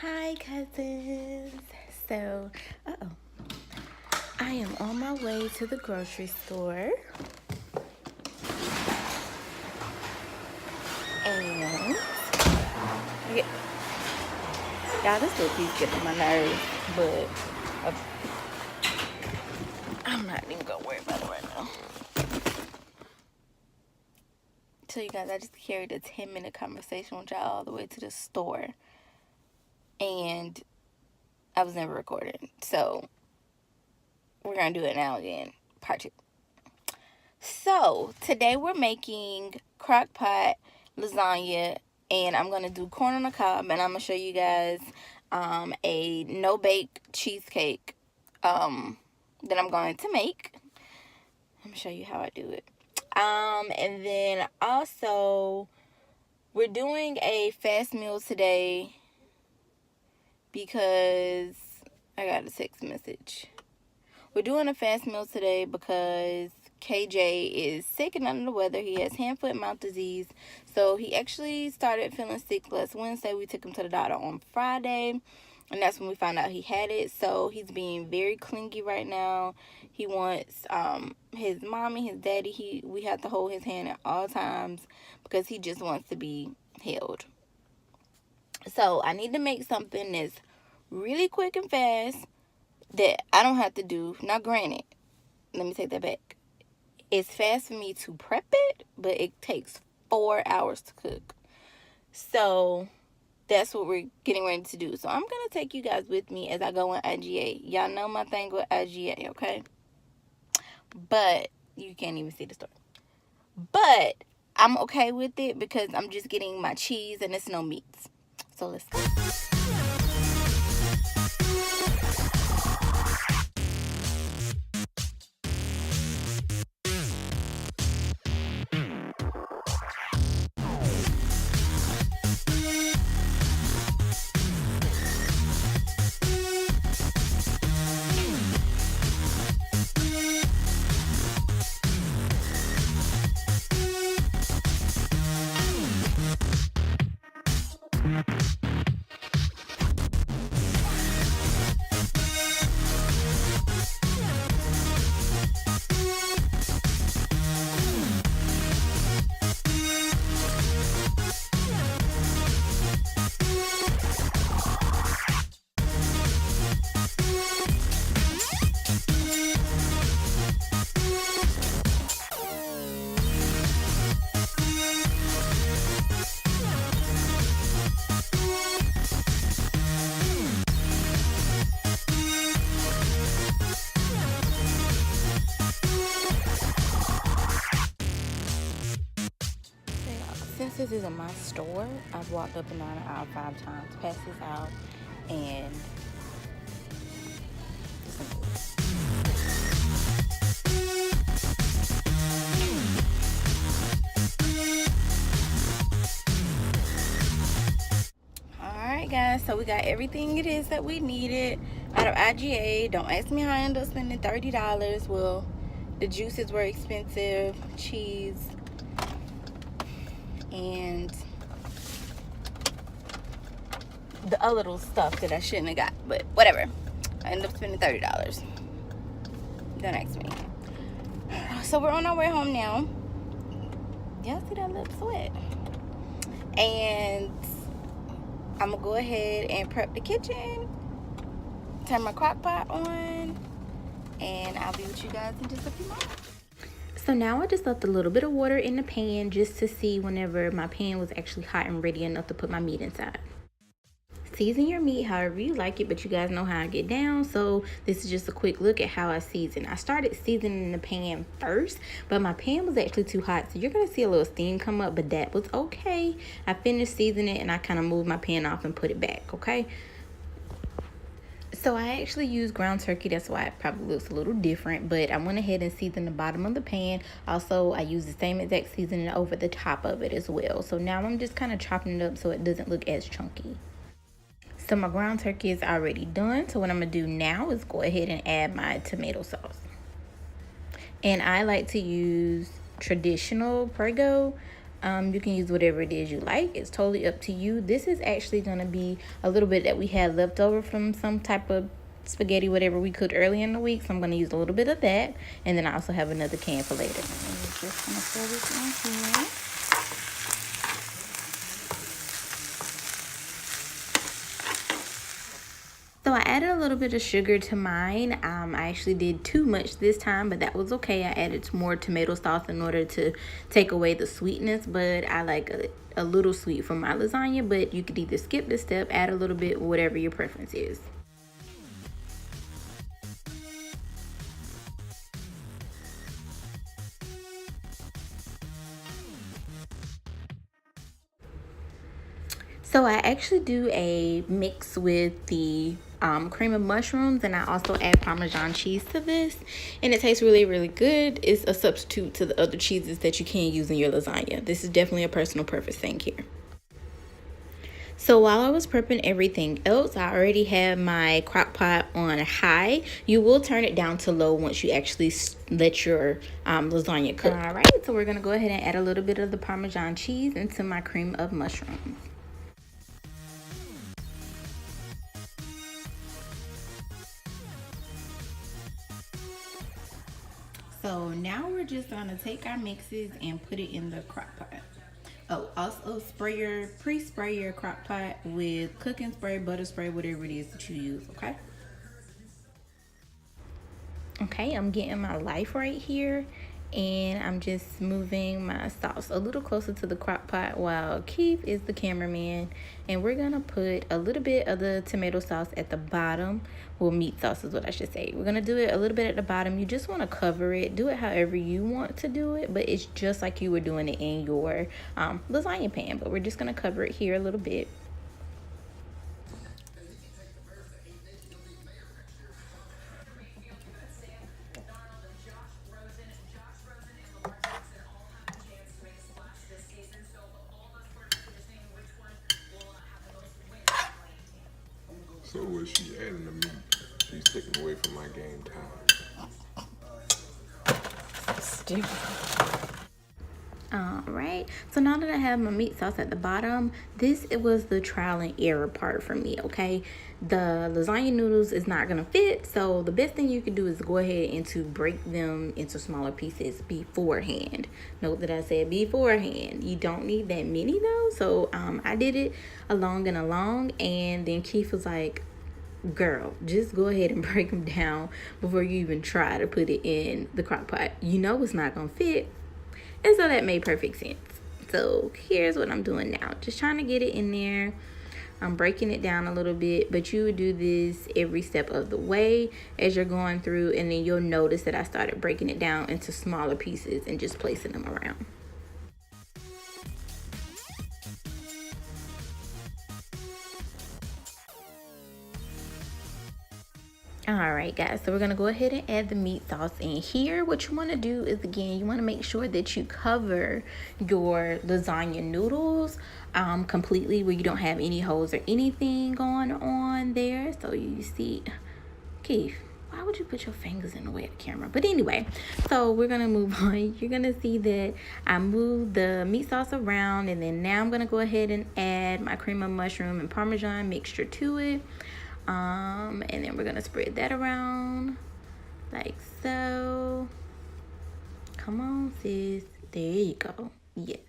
Hi, cousins. So, I am on my way to the grocery store. And, y'all, this little piece gets on my nerves, but I'm not even gonna worry about it right now. So, you guys, I just carried a 10-minute conversation with y'all all the way to the store. And I was never recording. So, we're gonna do it now again. Part 2. So, today we're making Crockpot lasagna, and I'm going to do corn on the cob, and I'm going to show you guys a no-bake cheesecake that I'm going to make. I'm going to show you how I do it. And then also, we're doing a fast meal today because I got a text message. We're doing a fast meal today because KJ is sick and under the weather. He has hand, foot, and mouth disease. So he actually started feeling sick last Wednesday. We took him to the doctor on Friday, and that's when we found out he had it. So he's being very clingy right now. He wants his mommy, his daddy. We have to hold his hand at all times because he just wants to be held. So I need to make something that's really quick and fast that I don't have to do. Now, granted, let me take that back. It's fast for me to prep it, but it takes 4 hours to cook. So that's what we're getting ready to do. So I'm going to take you guys with me as I go on IGA. Y'all know my thing with IGA, okay? But you can't even see the store. But I'm okay with it because I'm just getting my cheese and it's no meats. So let's go. Since this isn't my store, I've walked up and down the aisle 5 times, passed this out, and alright guys, so we got everything it is that we needed out of IGA. Don't ask me how I ended up spending $30. Well, the juices were expensive, cheese, and the other little stuff that I shouldn't have got, but whatever. I ended up spending $30. Don't ask me. So we're on our way home now. Y'all see that lip sweat? And I'm gonna go ahead and prep the kitchen, turn my crock pot on, and I'll be with you guys in just a few moments. So now I just left a little bit of water in the pan just to see whenever my pan was actually hot and ready enough to put my meat inside. Season your meat however you like it, but you guys know how I get down, so this is just a quick look at how I season. I started seasoning the pan first, but my pan was actually too hot, so you're going to see a little steam come up, but that was okay. I finished seasoning it and I kind of moved my pan off and put it back, okay? So I actually used ground turkey. That's why it probably looks a little different. But I went ahead and seasoned the bottom of the pan. Also, I used the same exact seasoning over the top of it as well. So now I'm just kind of chopping it up so it doesn't look as chunky. So my ground turkey is already done. So what I'm going to do now is go ahead and add my tomato sauce. And I like to use traditional Prego. You can use whatever it is you like. It's totally up to you. This is actually going to be a little bit that we had left over from some type of spaghetti, whatever we cooked earlier in the week. So I'm going to use a little bit of that. And then I also have another can for later. I'm just going to throw this in here. So I added a little bit of sugar to mine. I actually did too much this time, but that was okay. I added more tomato sauce in order to take away the sweetness, but I like a little sweet for my lasagna, but you could either skip this step, add a little bit, whatever your preference is. So I actually do a mix with the cream of mushrooms, and I also add Parmesan cheese to this, and it tastes really, really good. It's a substitute to the other cheeses that you can use in your lasagna. This is definitely a personal preference thing here. So while I was prepping everything else, I already had my crock pot on high. You will turn it down to low once you actually let your lasagna cook. All right, so we're gonna go ahead and add a little bit of the Parmesan cheese into my cream of mushrooms. So now we're just gonna take our mixes and put it in the crock pot. Oh, also pre-spray your crock pot with cooking spray, butter spray, whatever it is that you use, okay? Okay, I'm getting my life right here, and I'm just moving my sauce a little closer to the crock pot while Keith is the cameraman. And we're gonna put a little bit of the tomato sauce at the bottom. Well, meat sauce is what I should say. We're gonna do it a little bit at the bottom. You just wanna cover it. Do it however you want to do it, but it's just like you were doing it in your lasagna pan. But we're just gonna cover it here a little bit. So was she adding the meat? She's taking away from my game time. Stupid. All right, so now that I have my meat sauce at the bottom, it was the trial and error part for me, okay? The lasagna noodles is not gonna fit, so the best thing you can do is go ahead and to break them into smaller pieces beforehand. Note that I said beforehand. You don't need that many though, so I did it along, and then Keith was like, girl, just go ahead and break them down before you even try to put it in the crock pot. You know it's not gonna fit. And so that made perfect sense. So here's what I'm doing now. Just trying to get it in there. I'm breaking it down a little bit, but you would do this every step of the way as you're going through, and then you'll notice that I started breaking it down into smaller pieces and just placing them around. All right, guys, so we're gonna go ahead and add the meat sauce in here. What you want to do is, again, you want to make sure that you cover your lasagna noodles completely, where you don't have any holes or anything going on there. So you see, Keith, why would you put your fingers in the way of the camera? But anyway, so we're gonna move on. You're gonna see that I moved the meat sauce around, and then now I'm gonna go ahead and add my cream of mushroom and Parmesan mixture to it. And then we're gonna spread that around like so. Come on, sis. There you go. Yes.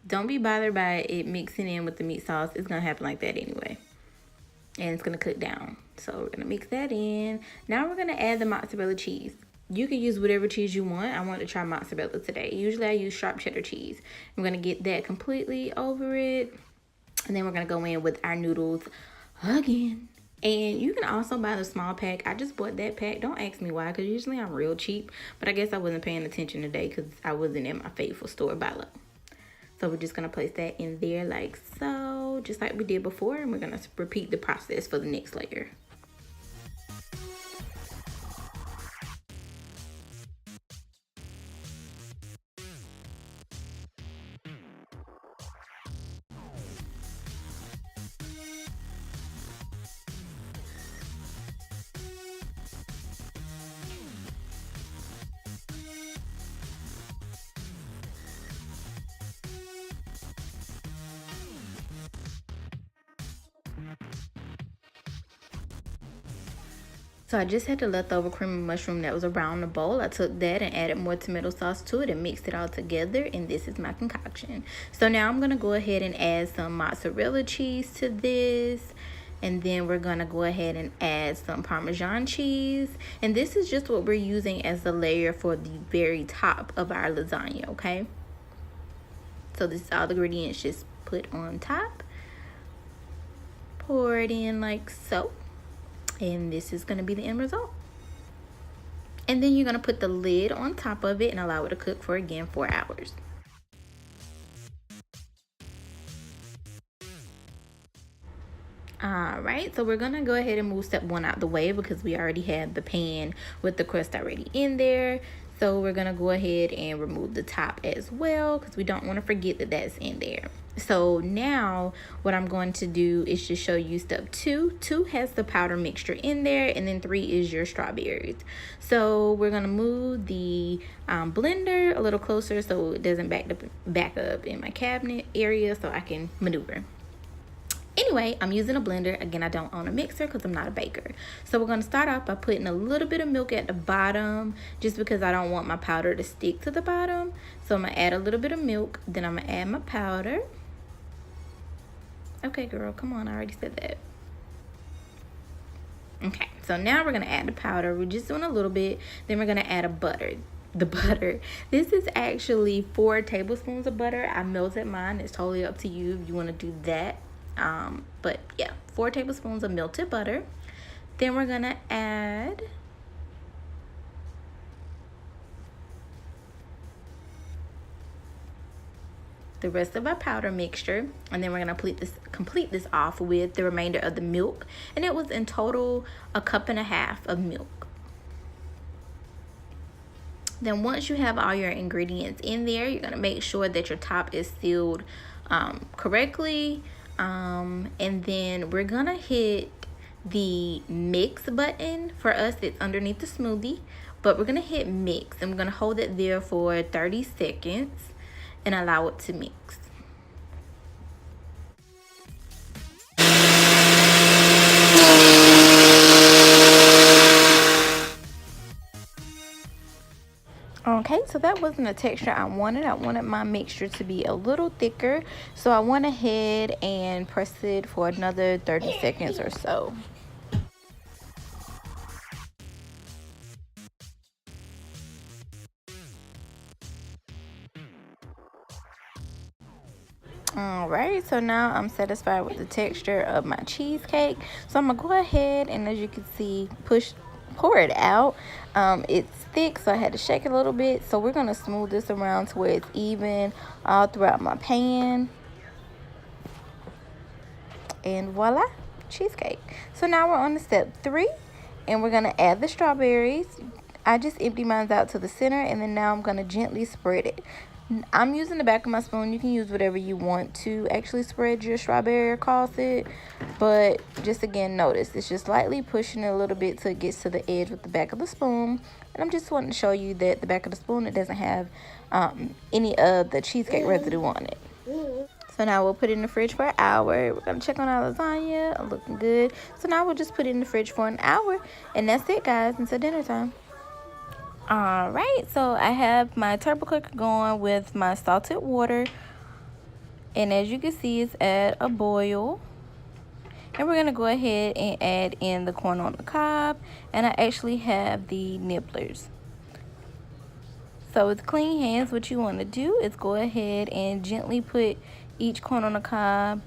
Don't be bothered by it mixing in with the meat sauce. It's gonna happen like that anyway. And it's gonna cook down. So we're gonna mix that in. Now we're gonna add the mozzarella cheese. You can use whatever cheese you want. I wanted to try mozzarella today. Usually I use sharp cheddar cheese. I'm gonna get that completely over it. And then we're gonna go in with our noodles again. And you can also buy the small pack. I just bought that pack. Don't ask me why, because usually I'm real cheap. But I guess I wasn't paying attention today because I wasn't in my faithful store by luck. So we're just going to place that in there like so, just like we did before. And we're going to repeat the process for the next layer. So I just had the leftover cream of mushroom that was around the bowl. I took that and added more tomato sauce to it and mixed it all together. And this is my concoction. So now I'm going to go ahead and add some mozzarella cheese to this. And then we're going to go ahead and add some Parmesan cheese. And this is just what we're using as the layer for the very top of our lasagna, okay? So this is all the ingredients just put on top. Pour it in like so. And this is going to be the end result. And then you're going to put the lid on top of it and allow it to cook for, again, 4 hours. Alright, so we're going to go ahead and move step 1 out the way because we already have the pan with the crust already in there. So we're going to go ahead and remove the top as well because we don't want to forget that that's in there. So now what I'm going to do is just show you step 2. 2 has the powder mixture in there, and then 3 is your strawberries. So we're going to move the blender a little closer so it doesn't back up in my cabinet area so I can maneuver. Anyway, I'm using a blender. Again, I don't own a mixer because I'm not a baker. So we're going to start off by putting a little bit of milk at the bottom just because I don't want my powder to stick to the bottom. So I'm going to add a little bit of milk. Then I'm going to add my powder. Okay, girl, come on. I already said that. Okay, so now we're going to add the powder. We're just doing a little bit. Then we're going to add the butter. This is actually 4 tablespoons of butter. I melted mine. It's totally up to you if you want to do that. But yeah, 4 tablespoons of melted butter. Then we're gonna add the rest of our powder mixture, and then we're gonna complete this off with the remainder of the milk, and it was in total 1.5 cups of milk. Then once you have all your ingredients in there, you're gonna make sure that your top is sealed correctly. And then we're gonna hit the mix button. For us, it's underneath the smoothie, but we're gonna hit mix and we're gonna hold it there for 30 seconds and allow it to mix. Okay, so that wasn't the texture I wanted. I wanted my mixture to be a little thicker. So I went ahead and pressed it for another 30 seconds or so. Alright, so now I'm satisfied with the texture of my cheesecake. So I'm going to go ahead and, as you can see, pour it out. It's thick, so I had to shake it a little bit. So we're going to smooth this around to where it's even all throughout my pan. And voila, cheesecake. So now we're on to step 3, and we're going to add the strawberries. I just empty mine out to the center, and then now I'm going to gently spread it. I'm using the back of my spoon. You can use whatever you want to actually spread your strawberry across it. But just again, notice it's just lightly pushing it a little bit till it gets to the edge with the back of the spoon. And I'm just wanting to show you that the back of the spoon, it doesn't have any of the cheesecake residue on it. So now we'll put it in the fridge for an hour. We're going to check on our lasagna. Looking good. So now we'll just put it in the fridge for an hour. And that's it, guys, until dinner time. Alright, so I have my turbo cooker going with my salted water, and as you can see, it's at a boil. And we're going to go ahead and add in the corn on the cob, and I actually have the nibblers. So with clean hands, what you want to do is go ahead and gently put each corn on the cob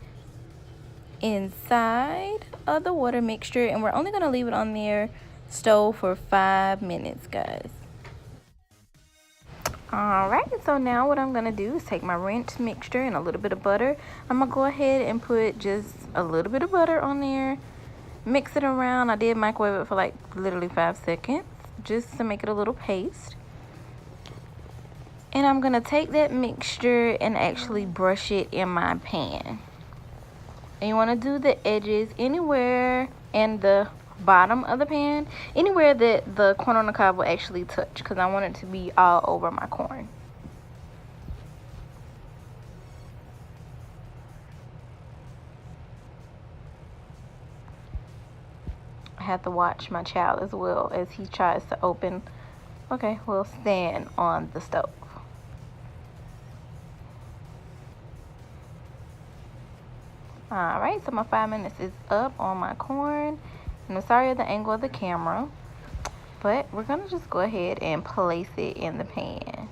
inside of the water mixture, and we're only going to leave it on there stove for 5 minutes, guys. Alright, so now what I'm going to do is take my rinsed mixture and a little bit of butter. I'm going to go ahead and put just a little bit of butter on there. Mix it around. I did microwave it for like literally 5 seconds just to make it a little paste. And I'm going to take that mixture and actually brush it in my pan. And you want to do the edges anywhere in the bottom of the pan, anywhere that the corn on the cob will actually touch, because I want it to be all over my corn. I have to watch my child as well as he tries to open. Okay, we'll stand on the stove. Alright, so my 5 minutes is up on my corn. And I'm sorry of the angle of the camera, but we're gonna just go ahead and place it in the pan.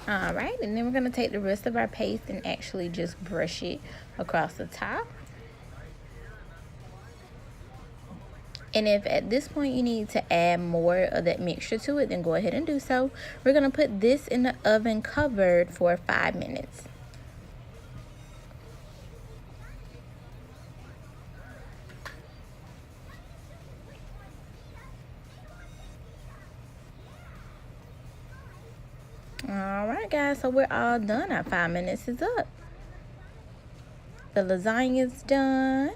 Alright, and then we're gonna take the rest of our paste and actually just brush it across the top. And if at this point you need to add more of that mixture to it, then go ahead and do so. We're gonna put this in the oven covered for 5 minutes. Alright guys, so we're all done. Our 5 minutes is up. The lasagna is done.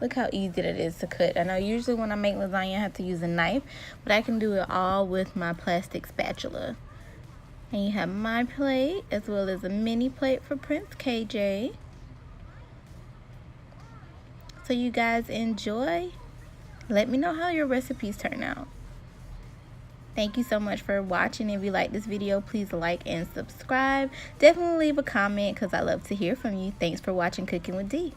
Look how easy that is to cut. I know usually when I make lasagna I have to use a knife, but I can do it all with my plastic spatula. And you have my plate as well as a mini plate for Prince KJ. So you guys enjoy. Let me know how your recipes turn out. Thank you so much for watching. If you like this video, please like and subscribe. Definitely leave a comment because I love to hear from you. Thanks for watching Cooking with D.